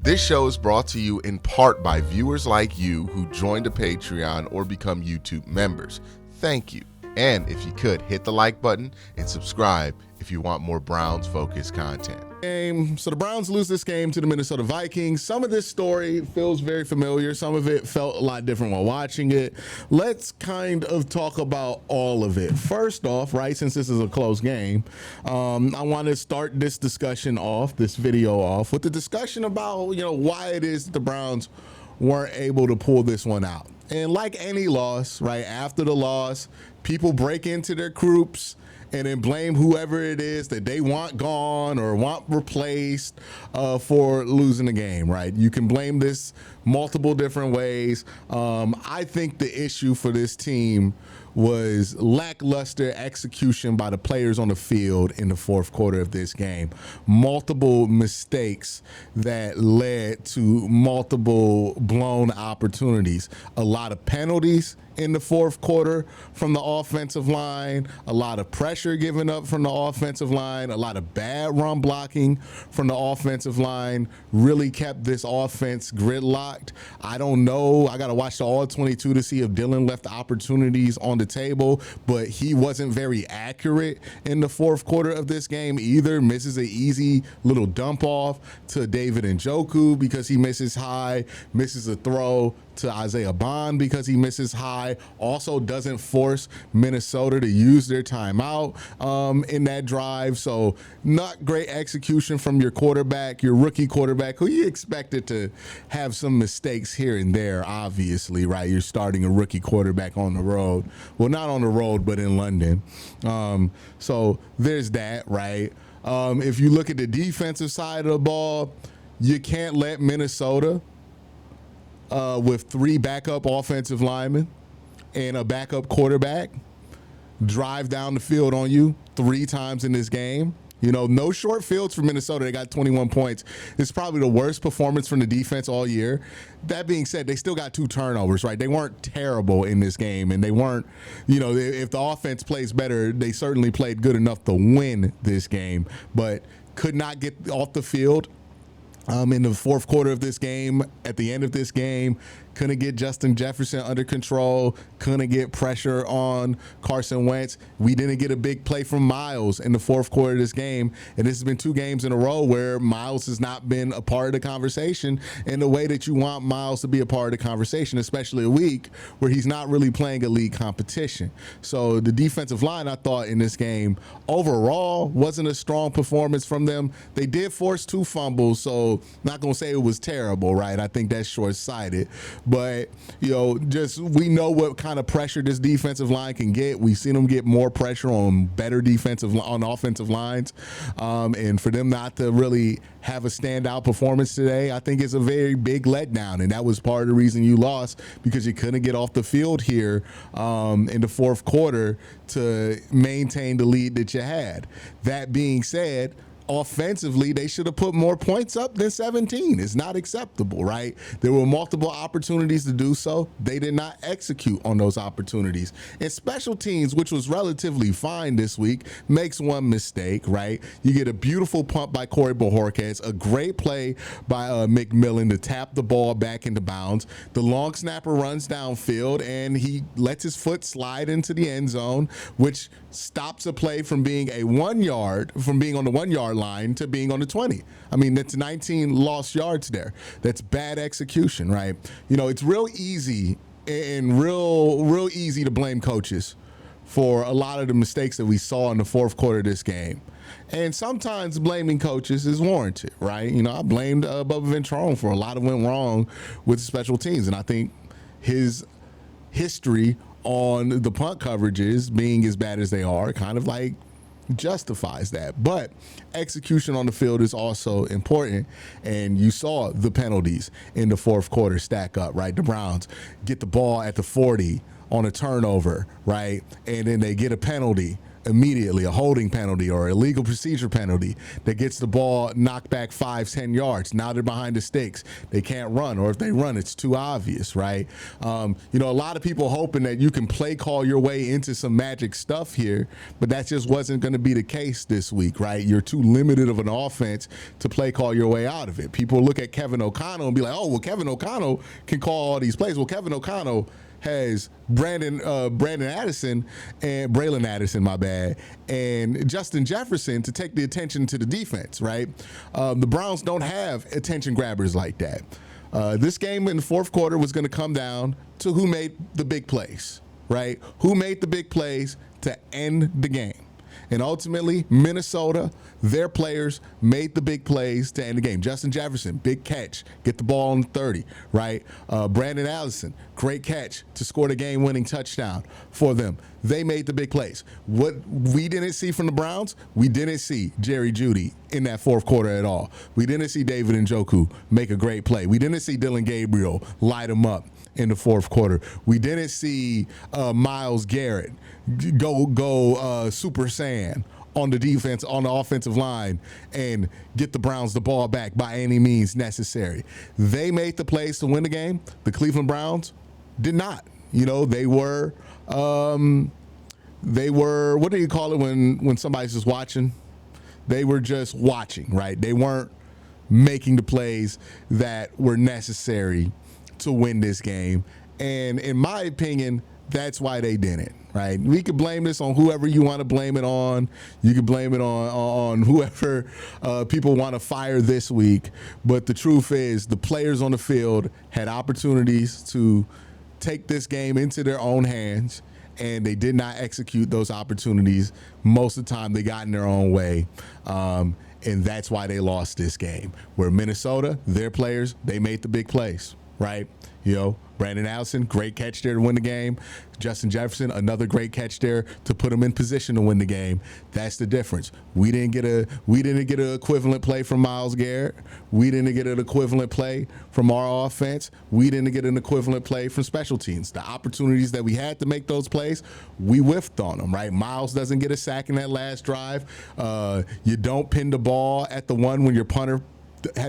This show is brought to you in part by viewers like you who joined a Patreon or become YouTube members. Thank you. And if you could, hit the like button and subscribe if you want more Browns-focused content. So the Browns lose this game to the Minnesota Vikings. Some of this story feels very familiar. Some of it felt a lot different while watching it. Let's kind of talk about all of it. First off, right, since this is a close game, I want to start this discussion off, this video off, with the discussion about, why it is that the Browns weren't able to pull this one out. And like any loss, right, after the loss, people break into their groups and then blame whoever it is that they want gone or want replaced for losing the game, right? You can blame this multiple different ways. I think the issue for this team was lackluster execution by the players on the field in the fourth quarter of this game. Multiple mistakes that led to multiple blown opportunities. A lot of penalties in the fourth quarter from the offensive line, a lot of pressure given up from the offensive line, a lot of bad run blocking from the offensive line really kept this offense gridlocked. I don't know. I got to watch the All-22 to see if Dylan left opportunities on the table, but he wasn't very accurate in the fourth quarter of this game either. Misses an easy little dump off to David Njoku because he misses high, misses a throw to Isaiah Bond because he misses high, also doesn't force Minnesota to use their timeout in that drive. So not great execution from your quarterback, your rookie quarterback, who you expected to have some mistakes here and there, obviously, right? You're starting a rookie quarterback on the road. Well, not on the road, but in London. So there's that, right? If you look at the defensive side of the ball, you can't let Minnesota with three backup offensive linemen and a backup quarterback drive down the field on you 3 times in this game. No short fields for Minnesota. They got 21 points. It's probably the worst performance from the defense all year. That being said, they still got 2 turnovers, right? They weren't terrible in this game, and they weren't, if the offense plays better, they certainly played good enough to win this game, but could not get off the field in the fourth quarter of this game. At the end of this game, couldn't get Justin Jefferson under control, couldn't get pressure on Carson Wentz. We didn't get a big play from Miles in the fourth quarter of this game, and this has been 2 games in a row where Miles has not been a part of the conversation in the way that you want Miles to be a part of the conversation, especially a week where he's not really playing a league competition. So the defensive line, I thought, in this game overall wasn't a strong performance from them. They did force 2 fumbles, so not going to say it was terrible, right? I think that's short-sighted. But, just we know what kind of pressure this defensive line can get. We've seen them get more pressure on better on offensive lines. And for them not to really have a standout performance today, I think it's a very big letdown. And that was part of the reason you lost, because you couldn't get off the field here in the fourth quarter to maintain the lead that you had. That being said, offensively, they should have put more points up than 17. It's not acceptable, right? There were multiple opportunities to do so. They did not execute on those opportunities. And special teams, which was relatively fine this week, makes one mistake, right? You get a beautiful punt by Corey Bojorquez, a great play by McMillan to tap the ball back into bounds. The long snapper runs downfield, and he lets his foot slide into the end zone, which stops a play from being on the 1 yard line to being on the 20. I mean, that's 19 lost yards there. That's bad execution, right? It's real easy to blame coaches for a lot of the mistakes that we saw in the fourth quarter of this game. And sometimes blaming coaches is warranted, right? I blamed Bubba Ventrone for a lot of went wrong with special teams. And I think his history on the punt coverages being as bad as they are kind of like justifies that. But execution on the field is also important, and you saw the penalties in the fourth quarter stack up, right? The Browns get the ball at the 40 on a turnover, right? And then they get a penalty immediately a holding penalty or illegal procedure penalty that gets the ball knocked back 5-10 yards. Now they're behind the sticks. They can't run, or if they run, it's too obvious, right? A lot of people hoping that you can play call your way into some magic stuff here, but that just wasn't going to be the case this week, right? You're too limited of an offense to play call your way out of it. People look at Kevin O'Connell and be like, oh, well, Kevin O'Connell can call all these plays. Well, Kevin O'Connell has Braylon Addison, my bad, and Justin Jefferson to take the attention to the defense, right? The Browns don't have attention grabbers like that. This game in the fourth quarter was going to come down to who made the big plays, right? Who made the big plays to end the game. And ultimately, Minnesota, their players made the big plays to end the game. Justin Jefferson, big catch, get the ball on 30, right? Brandon Allison, great catch to score the game-winning touchdown for them. They made the big plays. What we didn't see from the Browns, we didn't see Jerry Jeudy in that fourth quarter at all. We didn't see David Njoku make a great play. We didn't see Dylan Gabriel light him up in the fourth quarter. We didn't see Myles Garrett go Super Saiyan on the defense, on the offensive line, and get the Browns the ball back by any means necessary. They made the plays to win the game. The Cleveland Browns did not. They were what do you call it when somebody's just watching? They were just watching, right? They weren't making the plays that were necessary to win this game. And in my opinion, that's why they didn't, right? We could blame this on whoever you want to blame it on. You could blame it on whoever people want to fire this week. But the truth is the players on the field had opportunities to take this game into their own hands, and they did not execute those opportunities. Most of the time they got in their own way. And that's why they lost this game. Where Minnesota, their players, they made the big plays, right? Brandon Allison, great catch there to win the game. Justin Jefferson, another great catch there to put him in position to win the game. That's the difference. We didn't get an equivalent play from Myles Garrett. We didn't get an equivalent play from our offense. We didn't get an equivalent play from special teams. The opportunities that we had to make those plays, we whiffed on them, right? Myles doesn't get a sack in that last drive. You don't pin the ball at the one when your punter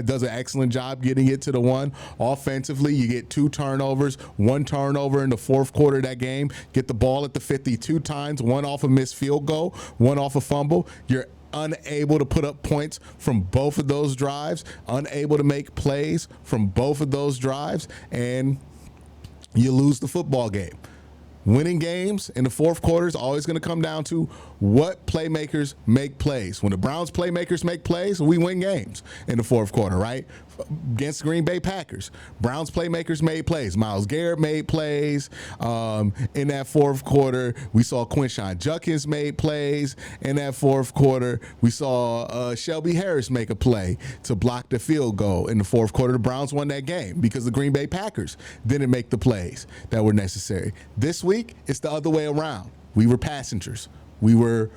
does an excellent job getting it to the one. Offensively, you get 2 turnovers, 1 turnover in the fourth quarter of that game, get the ball at the 52 times, 1 off a missed field goal, 1 off a fumble. You're unable to put up points from both of those drives, unable to make plays from both of those drives, and you lose the football game. Winning games in the fourth quarter is always going to come down to what playmakers make plays. When the Browns playmakers make plays, we win games in the fourth quarter, right? Against the Green Bay Packers, Browns playmakers made plays. Myles Garrett made plays in that fourth quarter. We saw Quincy Judkins made plays in that fourth quarter. We saw Shelby Harris make a play to block the field goal in the fourth quarter. The Browns won that game because the Green Bay Packers didn't make the plays that were necessary. This week, it's the other way around. We were passengers. We were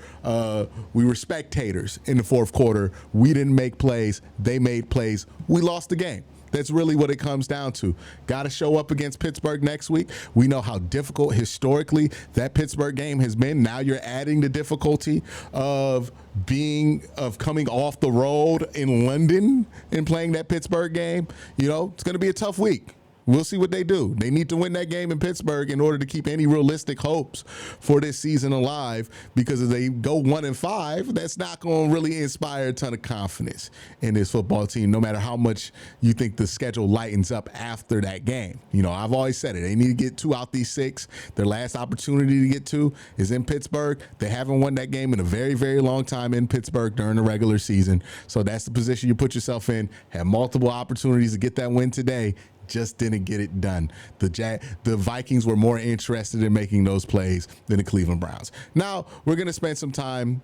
spectators in the fourth quarter. We didn't make plays. They made plays. We lost the game. That's really what it comes down to. Got to show up against Pittsburgh next week. We know how difficult historically that Pittsburgh game has been. Now you're adding the difficulty of coming off the road in London and playing that Pittsburgh game. It's going to be a tough week. We'll see what they do. They need to win that game in Pittsburgh in order to keep any realistic hopes for this season alive, because if they go 1-5, that's not going to really inspire a ton of confidence in this football team, no matter how much you think the schedule lightens up after that game. I've always said it. They need to get 2 out these 6. Their last opportunity to get 2 is in Pittsburgh. They haven't won that game in a very, very long time in Pittsburgh during the regular season. So that's the position you put yourself in. Have multiple opportunities to get that win today. Just didn't get it done. The Vikings were more interested in making those plays than the Cleveland Browns. Now, we're going to spend some time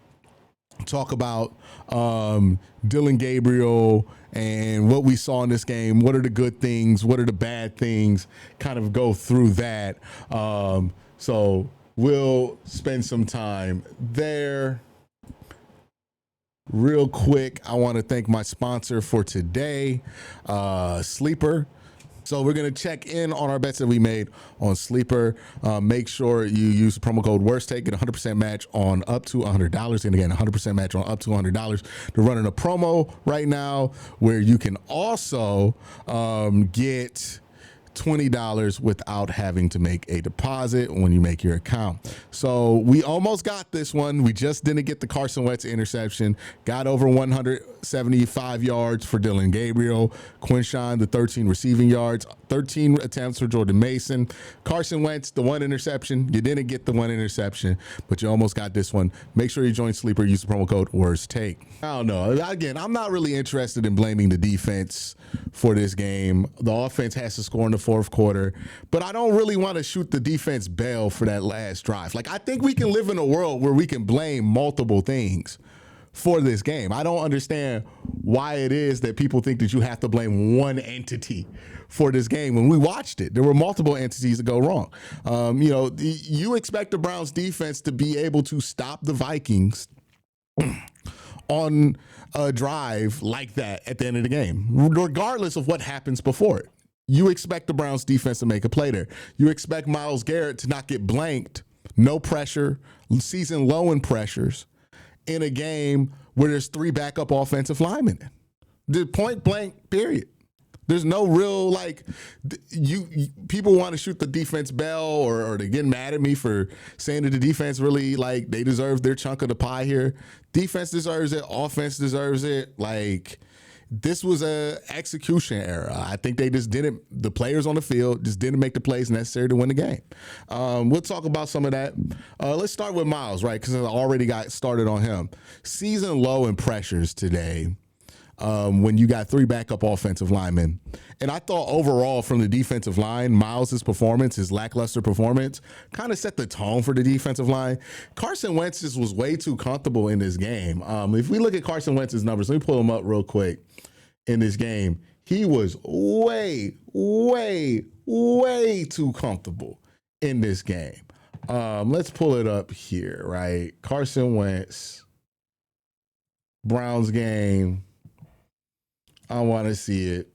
talk about Dylan Gabriel and what we saw in this game. What are the good things? What are the bad things? Kind of go through that. So we'll spend some time there. Real quick, I want to thank my sponsor for today, Sleeper. So we're going to check in on our bets that we made on Sleeper. Make sure you use the promo code WORSTTAKE, get a 100% match on up to $100. And again, 100% match on up to $100. They're running a promo right now where you can also get $20 without having to make a deposit when you make your account. So we almost got this one. We just didn't get the Carson Wentz interception. Got over 175 yards for Dylan Gabriel. Quincy, the 13 receiving yards, 13 attempts for Jordan Mason. Carson Wentz, the one interception. You didn't get the one interception, but you almost got this one. Make sure you join Sleeper. Use the promo code WORSTTAKE. I don't know. Again, I'm not really interested in blaming the defense for this game. The offense has to score in the fourth quarter, but I don't really want to shoot the defense bail for that last drive. Like, I think we can live in a world where we can blame multiple things for this game. I don't understand why it is that people think that you have to blame one entity for this game. When we watched it, there were multiple entities that go wrong. You expect the Browns defense to be able to stop the Vikings on a drive like that at the end of the game, regardless of what happens before it. You expect the Browns defense to make a play there. You expect Myles Garrett to not get blanked, no pressure, season low in pressures in a game where there's 3 backup offensive linemen. The point blank, period. There's no real, people want to shoot the defense bell or they get mad at me for saying that the defense really, they deserve their chunk of the pie here. Defense deserves it. Offense deserves it. This was a execution error. I think they just didn't, the players on the field just didn't make the plays necessary to win the game. We'll talk about some of that. Let's start with Myles, right? Because I already got started on him. Season low in pressures today. When you got 3 backup offensive linemen. And I thought overall from the defensive line, Myles' performance, his lackluster performance, kind of set the tone for the defensive line. Carson Wentz was way too comfortable in this game. If we look at Carson Wentz's numbers, let me pull them up real quick in this game. He was way, way, way too comfortable in this game. Let's pull it up here, right? Carson Wentz, Browns game. I want to see it.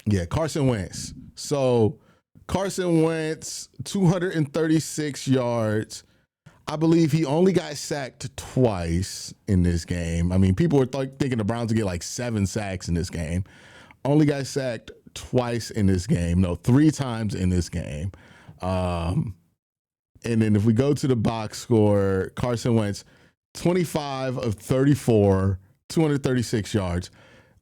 Yeah, Carson Wentz. So Carson Wentz, 236 yards. I believe he only got sacked twice in this game. I mean, people were thinking the Browns would get 7 sacks in this game. Only got sacked twice in this game. No, 3 times in this game. And then if we go to the box score, Carson Wentz, 25 of 34, 236 yards.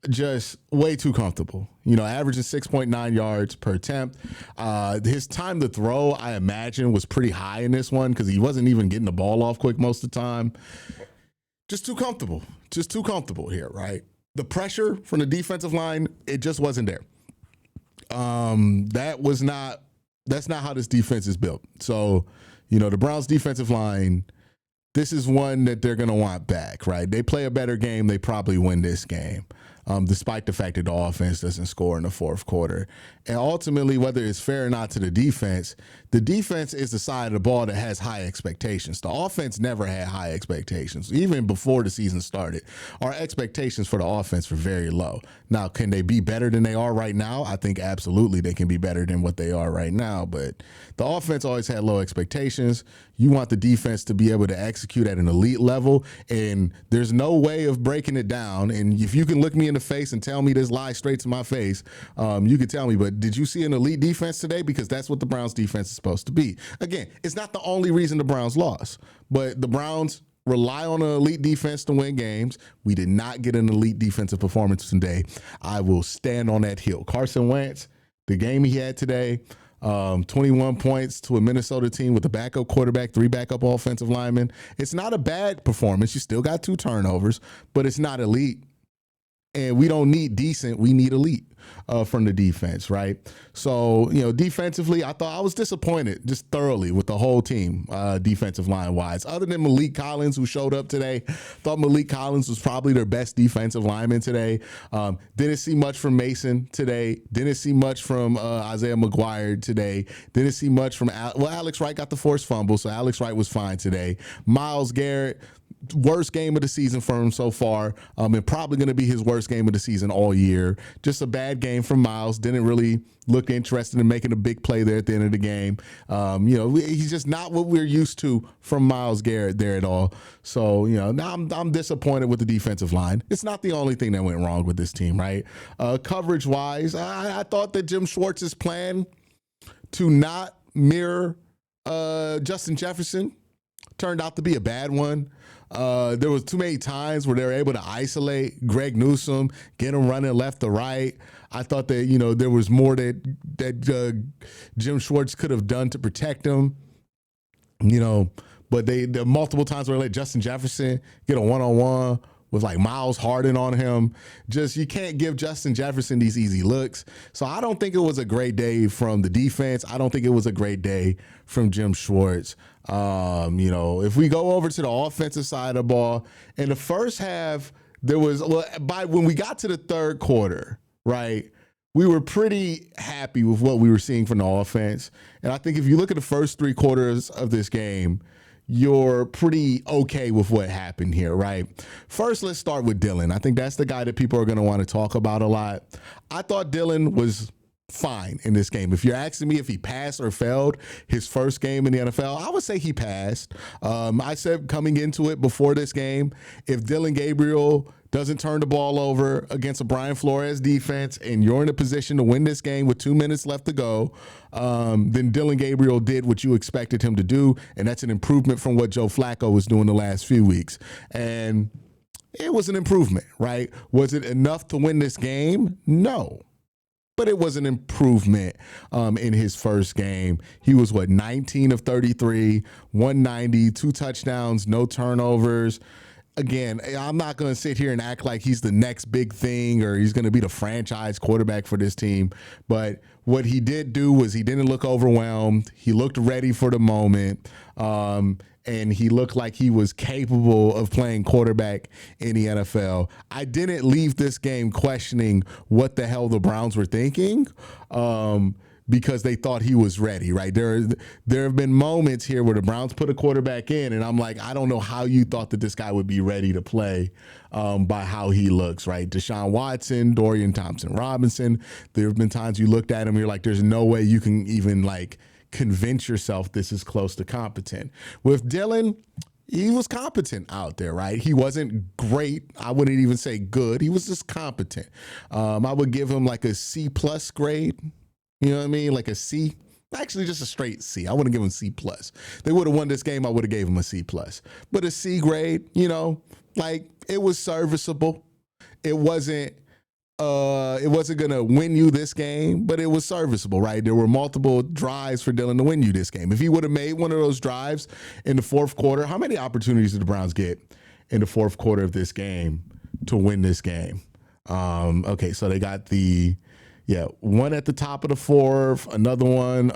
Just way too comfortable, averaging 6.9 yards per attempt. His time to throw, I imagine, was pretty high in this one because he wasn't even getting the ball off quick most of the time. Just too comfortable here, right? The pressure from the defensive line, it just wasn't there. That's not how this defense is built. So, the Browns defensive line, this is one that they're going to want back, right? They play a better game, they probably win this game. Despite the fact that the offense doesn't score in the fourth quarter. And ultimately, whether it's fair or not to the defense is the side of the ball that has high expectations. The offense never had high expectations. Even before the season started, our expectations for the offense were very low. Now, can they be better than they are right now? I think absolutely they can be better than what they are right now. But the offense always had low expectations. You want the defense to be able to execute at an elite level, and there's no way of breaking it down. And if you can look me in the face and tell me this lie straight to my face, you can tell me, but did you see an elite defense today? Because that's what the Browns defense is supposed to be. Again, it's not the only reason the Browns lost, but the Browns rely on an elite defense to win games. We did not get an elite defensive performance today. I will stand on that hill. Carson Wentz, the game he had today, 21 points to a Minnesota team with a backup quarterback, 3 backup offensive linemen. It's not a bad performance. You still got 2 turnovers, but it's not elite. And we don't need decent, we need elite from the defense, right? So, defensively, I thought I was disappointed just thoroughly with the whole team, defensive line-wise. Other than Malik Collins, who showed up today, thought Malik Collins was probably their best defensive lineman today. Didn't see much from Mason today. Didn't see much from Isaiah McGuire today. Didn't see much from Alex Wright got the forced fumble, so Alex Wright was fine today. Myles Garrett, Worst game of the season for him so far, and probably going to be his worst game of the season all year. Just a bad game from Miles. Didn't really look interested in making a big play there at the end of the game. He's just not what we're used to from Myles Garrett there at all. So, now I'm disappointed with the defensive line. It's not the only thing that went wrong with this team, right? Coverage-wise, I thought that Jim Schwartz's plan to not mirror Justin Jefferson turned out to be a bad one. There was too many times where they were able to isolate Greg Newsome, get him running left to right. I thought that, there was more that Jim Schwartz could have done to protect him, but the multiple times where they let Justin Jefferson get a one-on-one with like Miles Harden on him. Just, you can't give Justin Jefferson these easy looks. So I don't think it was a great day from the defense. I don't think it was a great day from Jim Schwartz. If we go over to the offensive side of the ball, in the first half, when we got to the third quarter, right, we were pretty happy with what we were seeing from the offense. And I think if you look at the first 3 quarters of this game, you're pretty okay with what happened here, right? First, let's start with Dylan. I think that's the guy that people are going to want to talk about a lot. I thought Dylan was fine in this game. If you're asking me if he passed or failed his first game in the NFL, I would say he passed. I said coming into it before this game, if Dylan Gabriel doesn't turn the ball over against a Brian Flores defense and you're in a position to win this game with 2 minutes left to go, then Dylan Gabriel did what you expected him to do, and that's an improvement from what Joe Flacco was doing the last few weeks. And it was an improvement, right? Was it enough to win this game? No. But it was an improvement in his first game. He was, 19 of 33, 190, 2 touchdowns, no turnovers. Again, I'm not going to sit here and act like he's the next big thing or he's going to be the franchise quarterback for this team. But what he did do was he didn't look overwhelmed. He looked ready for the moment. And he looked like he was capable of playing quarterback in the NFL. I didn't leave this game questioning what the hell the Browns were thinking. Because they thought he was ready, right? There have been moments here where the Browns put a quarterback in, and I'm like, I don't know how you thought that this guy would be ready to play by how he looks, right? Deshaun Watson, Dorian Thompson-Robinson. There have been times you looked at him, you're like, there's no way you can even convince yourself this is close to competent. With Dylan, he was competent out there, right? He wasn't great. I wouldn't even say good. He was just competent. I would give him a C+ grade. You know what I mean? Like a C. Actually, just a straight C. I wouldn't give him C+. They would have won this game. I would have gave him a C+. But a C grade, it was serviceable. It wasn't gonna win you this game, but it was serviceable, right? There were multiple drives for Dylan to win you this game. If he would have made one of those drives in the fourth quarter, how many opportunities did the Browns get in the fourth quarter of this game to win this game? Okay, so they got one at the top of the fourth, another one.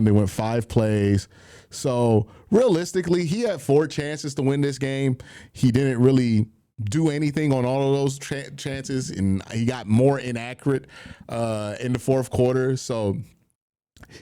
They went 5 plays. So realistically, he had 4 chances to win this game. He didn't really do anything on all of those chances, and he got more inaccurate in the fourth quarter. So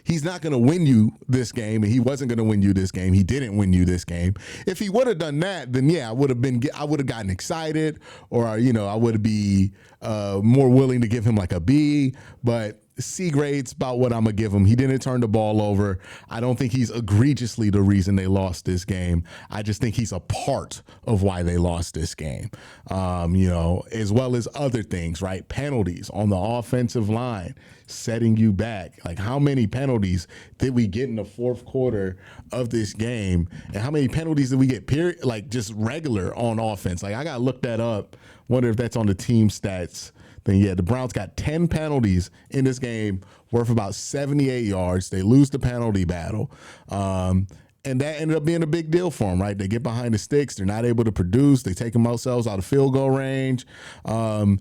he's not going to win you this game, and he wasn't going to win you this game. He didn't win you this game. If he would have done that, then I would have gotten excited, or I would be more willing to give him a B. But C grade's about what I'm gonna give him. He didn't turn the ball over. I don't think he's egregiously the reason they lost this game. I just think he's a part of why they lost this game. As well as other things, right? Penalties on the offensive line, setting you back. How many penalties did we get in the fourth quarter of this game? And how many penalties did we get, period, just regular on offense? I got to look that up. Wonder if that's on the team stats. Then, the Browns got 10 penalties in this game worth about 78 yards. They lose the penalty battle. And that ended up being a big deal for them, right? They get behind the sticks. They're not able to produce. They take themselves out of field goal range. I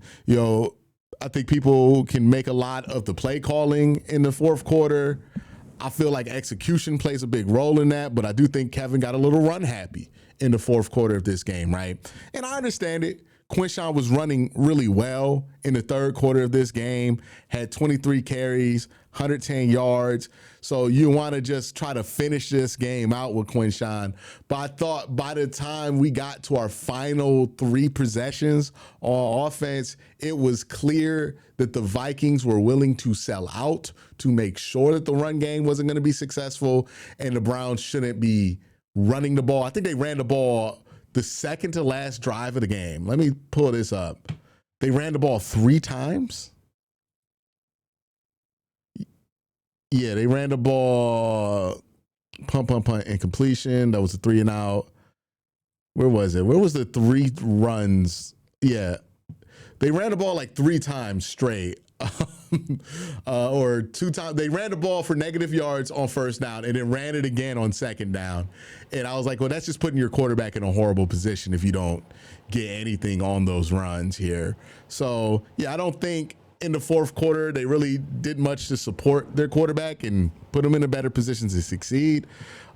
think people can make a lot of the play calling in the fourth quarter. I feel like execution plays a big role in that, but I do think Kevin got a little run happy in the fourth quarter of this game, right? And I understand it. Quinshawn was running really well in the third quarter of this game, had 23 carries, 110 yards. So you want to just try to finish this game out with Quinshawn. But I thought by the time we got to our final 3 possessions on offense, it was clear that the Vikings were willing to sell out to make sure that the run game wasn't going to be successful and the Browns shouldn't be running the ball. I think they ran the ball the second to last drive of the game. Let me pull this up. They ran the ball 3 times. Yeah, they ran the ball, punt, and completion. That was a 3 and out. Where was it? Where was the 3 runs? Yeah, they ran the ball like 3 times straight. Or 2 times. They ran the ball for negative yards on first down and then ran it again on second down. And I was like, well, that's just putting your quarterback in a horrible position if you don't get anything on those runs here. So, yeah, I don't think in the fourth quarter they really did much to support their quarterback and put them in a better position to succeed.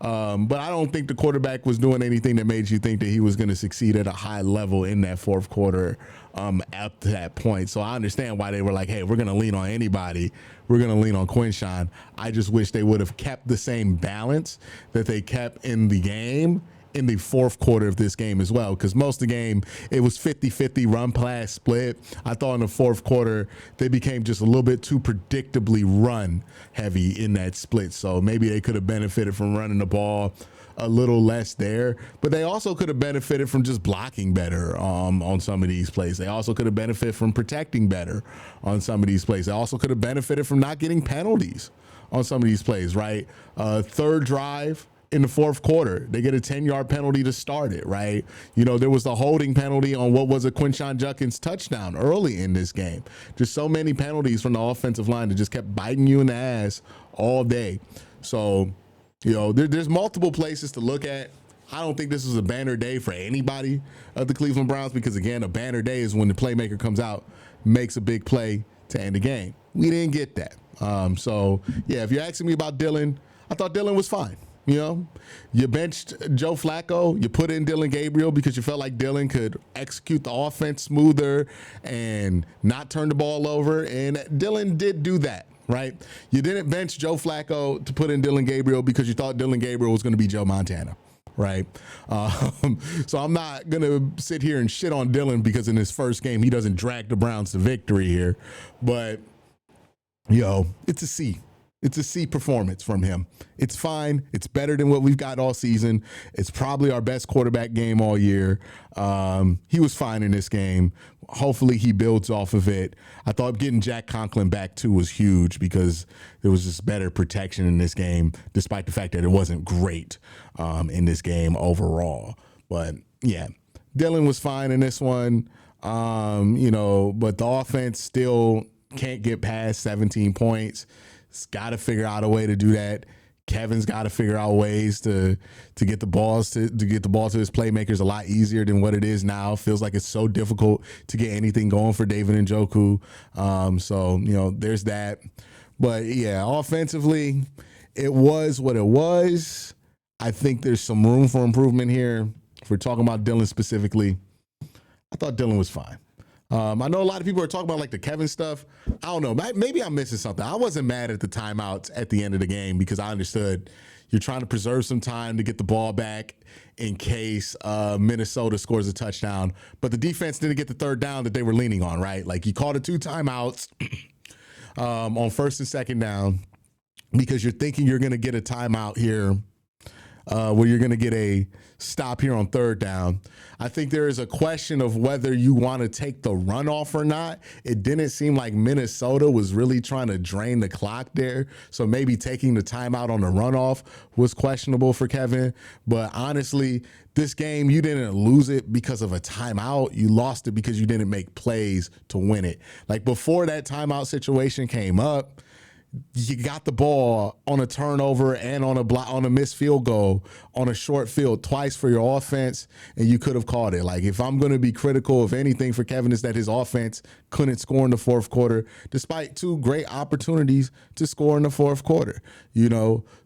But I don't think the quarterback was doing anything that made you think that he was going to succeed at a high level in that fourth quarter up to that point. So I understand why they were like, hey, we're going to lean on anybody. We're going to lean on Quinshawn. I just wish they would have kept the same balance that they kept in the game in the fourth quarter of this game as well, because most of the game it was 50-50 run pass split. I thought in the fourth quarter they became just a little bit too predictably run heavy in that split. So maybe they could have benefited from running the ball a little less there, but they also could have benefited from just blocking better on some of these plays. They also could have benefited from protecting better on some of these plays. They also could have benefited from not getting penalties on some of these plays, right? Third drive in the fourth quarter, they get a 10-yard penalty to start it, right? You know, there was the holding penalty on what was a Quinshon Judkins touchdown early in this game. Just so many penalties from the offensive line that just kept biting you in the ass all day. So, you know, there's multiple places to look at. I don't think this is a banner day for anybody of the Cleveland Browns because, again, a banner day is when the playmaker comes out, makes a big play to end the game. We didn't get that. So, yeah, if you're asking me about Dylan, I thought Dylan was fine. You know, you benched Joe Flacco, you put in Dylan Gabriel because you felt like Dylan could execute the offense smoother and not turn the ball over. And Dylan did do that, right? You didn't bench Joe Flacco to put in Dylan Gabriel because you thought Dylan Gabriel was going to be Joe Montana, right? So I'm not going to sit here and shit on Dylan because in his first game, he doesn't drag the Browns to victory here. But, it's a C. It's a C performance from him. It's fine. It's better than what we've got all season. It's probably our best quarterback game all year. He was fine in this game. Hopefully he builds off of it. I thought getting Jack Conklin back too was huge because there was just better protection in this game, despite the fact that it wasn't great in this game overall. But yeah, Dylan was fine in this one. But the offense still can't get past 17 points. It's got to figure out a way to do that. Kevin's got to figure out ways to get the balls to get the ball to his playmakers a lot easier than what it is now. Feels like it's so difficult to get anything going for David Njoku. There's that. But yeah, offensively, it was what it was. I think there's some room for improvement here. If we're talking about Dylan specifically, I thought Dylan was fine. I know a lot of people are talking about like the Kevin stuff. I don't know. Maybe I'm missing something. I wasn't mad at the timeouts at the end of the game because I understood you're trying to preserve some time to get the ball back in case Minnesota scores a touchdown. But the defense didn't get the third down that they were leaning on, right? Like you called it 2 timeouts on first and second down because you're thinking you're going to get a timeout here where you're going to get a stop here on third down. I think there is a question of whether you want to take the runoff or not. It didn't seem like Minnesota was really trying to drain the clock there. So maybe taking the timeout on the runoff was questionable for Kevin. But honestly, this game, you didn't lose it because of a timeout. You lost it because you didn't make plays to win it. Like before that timeout situation came up, you got the ball on a turnover and on a missed field goal on a short field twice for your offense, and you could have caught it. Like if I'm going to be critical of anything for Kevin is that his offense couldn't score in the fourth quarter, despite 2 great opportunities to score in the fourth quarter.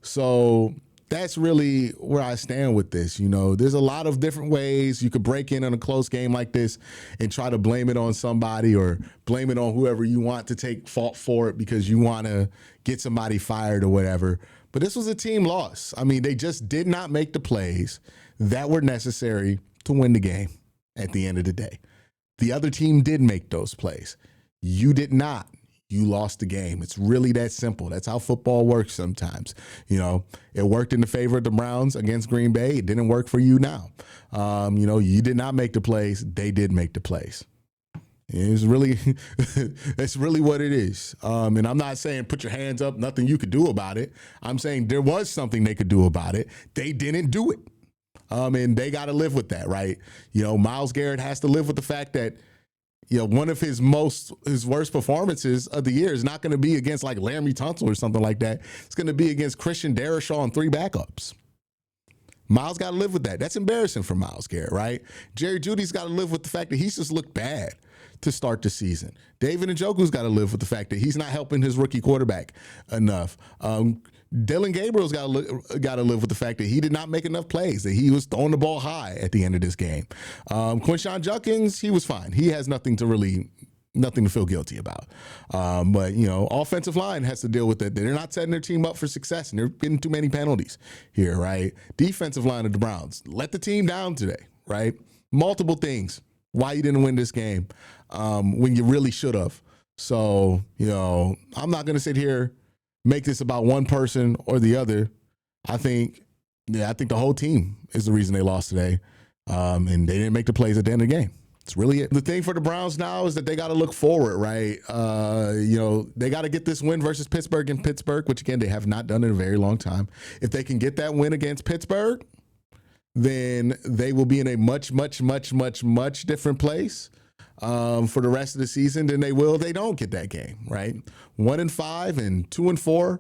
So that's really where I stand with this. You know, there's a lot of different ways you could break in on a close game like this and try to blame it on somebody or blame it on whoever you want to take fault for it because you want to get somebody fired or whatever. But this was a team loss. I mean, they just did not make the plays that were necessary to win the game at the end of the day. The other team did make those plays. You did not. You lost the game. It's really that simple. That's how football works sometimes. You know, it worked in the favor of the Browns against Green Bay. It didn't work for you now. You know, you did not make the plays. They did make the plays. It's really, that's really what it is. And I'm not saying put your hands up, nothing you could do about it. I'm saying there was something they could do about it. They didn't do it. And they got to live with that, right? You know, Myles Garrett has to live with the fact that, you know, one of his worst performances of the year is not going to be against like Laramie Tunsil or something like that. It's going to be against Christian Darrisaw and 3 backups. Myles got to live with that. That's embarrassing for Myles Garrett, right? Jerry Jeudy's got to live with the fact that he's just looked bad to start the season. David Njoku's got to live with the fact that he's not helping his rookie quarterback enough. Dylan Gabriel's got to live with the fact that he did not make enough plays, that he was throwing the ball high at the end of this game. Quincy Judkins, he was fine. He has nothing to feel guilty about. But, you know, offensive line has to deal with it. They're not setting their team up for success, and they're getting too many penalties here, right? Defensive line of the Browns, let the team down today, right? Multiple things why you didn't win this game when you really should have. So, you know, I'm not going to sit here, make this about one person or the other. I think the whole team is the reason they lost today. And they didn't make the plays at the end of the game. It's really it. The thing for the Browns now is that they got to look forward, right? You know, they got to get this win versus Pittsburgh in Pittsburgh, which, again, they have not done in a very long time. If they can get that win against Pittsburgh, then they will be in a much, much, much, much, much different place for the rest of the season than they will if they don't get that game, right? 1-5 and 2-4